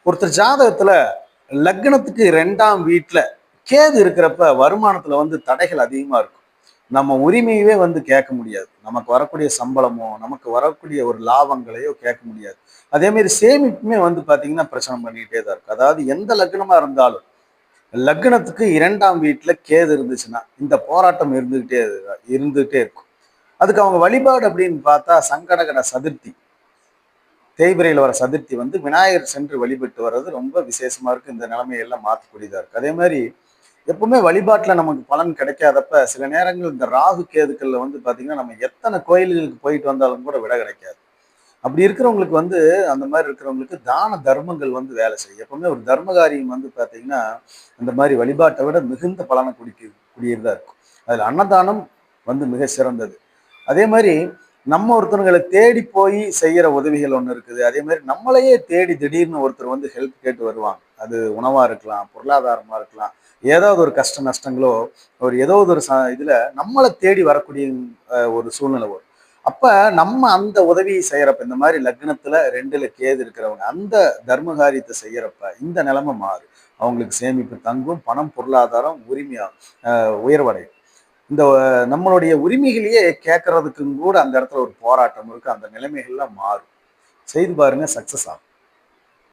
ஒருத்தர் ஜாதகத்துல லக்னத்துக்கு 2ஆம் வீட்டுல கேது இருக்கிறப்ப வருமானத்துல வந்து தடைகள் அதிகமா இருக்கும். நம்ம உரிமையவே வந்து கேட்க முடியாது. நமக்கு வரக்கூடிய சம்பளமோ, நமக்கு வரக்கூடிய ஒரு லாபங்களையோ கேட்க முடியாது. அதே மாதிரி சேமிப்புமே வந்து பாத்தீங்கன்னா பிரச்சனை பண்ணிக்கிட்டே தான் இருக்கும். அதாவது எந்த லக்னமா இருந்தாலும் லக்னத்துக்கு 2ஆம் வீட்டுல கேது இருந்துச்சுன்னா இந்த போராட்டம் இருந்துகிட்டே இருக்கும். அதுக்கு அவங்க வழிபாடு அப்படின்னு பார்த்தா சங்கடகட சதுர்த்தி, தேய்பிரையில் வர சதுர்த்தி வந்து விநாயகர் சென்று வழிபட்டு வர்றது ரொம்ப விசேஷமா இருக்கு. இந்த நிலைமையெல்லாம் மாற்றக்கூடியதா இருக்கு. அதே மாதிரி எப்பவுமே வழிபாட்டுல நமக்கு பலன் கிடைக்காதப்ப சில நேரங்கள் இந்த ராகு கேதுக்கள்ல வந்து பாத்தீங்கன்னா நம்ம எத்தனை கோயில்களுக்கு போயிட்டு வந்தாலும் கூட விட கிடைக்காது. அப்படி இருக்கிறவங்களுக்கு வந்து அந்த மாதிரி இருக்கிறவங்களுக்கு தான தர்மங்கள் வந்து வேலை செய்யும். எப்பவுமே ஒரு தர்ம காரியம் வந்து பாத்தீங்கன்னா அந்த மாதிரி வழிபாட்டை விட மிகுந்த பலனை கூடியதா இருக்கும். அதுல அன்னதானம் வந்து மிக சிறந்தது. அதே மாதிரி நம்ம ஒருத்தவங்களை தேடி போய் செய்யற உதவிகள் ஒண்ணு இருக்குது. அதே மாதிரி நம்மளையே தேடி திடீர்னு ஒருத்தர் வந்து ஹெல்ப் கேட்டு வருவாங்க. அது உணவா இருக்கலாம், பொருளாதாரமா இருக்கலாம், ஏதாவது ஒரு கஷ்ட நஷ்டங்களோ ஒரு ஏதாவது ஒரு இதுல நம்மளை தேடி வரக்கூடிய ஒரு சூழ்நிலை வரும். அப்ப நம்ம அந்த உதவியை செய்யறப்ப இந்த மாதிரி லக்னத்துல 2ல கேது இருக்கிறவங்க அந்த தர்ம காரியத்தை செய்யறப்ப இந்த நிலைமை மாறும். அவங்களுக்கு சேமிப்பு தங்கும், பணம் பொருளாதாரம் உரிமையா உயர்வடையும். இந்த நம்மளுடைய உரிமைகளையே கேட்கறதுக்கும் கூட அந்த இடத்துல ஒரு போராட்டம் இருக்கு. அந்த நிலைமைகள்லாம் மாறும். செய்து பாருங்க, சக்சஸ் ஆகும்.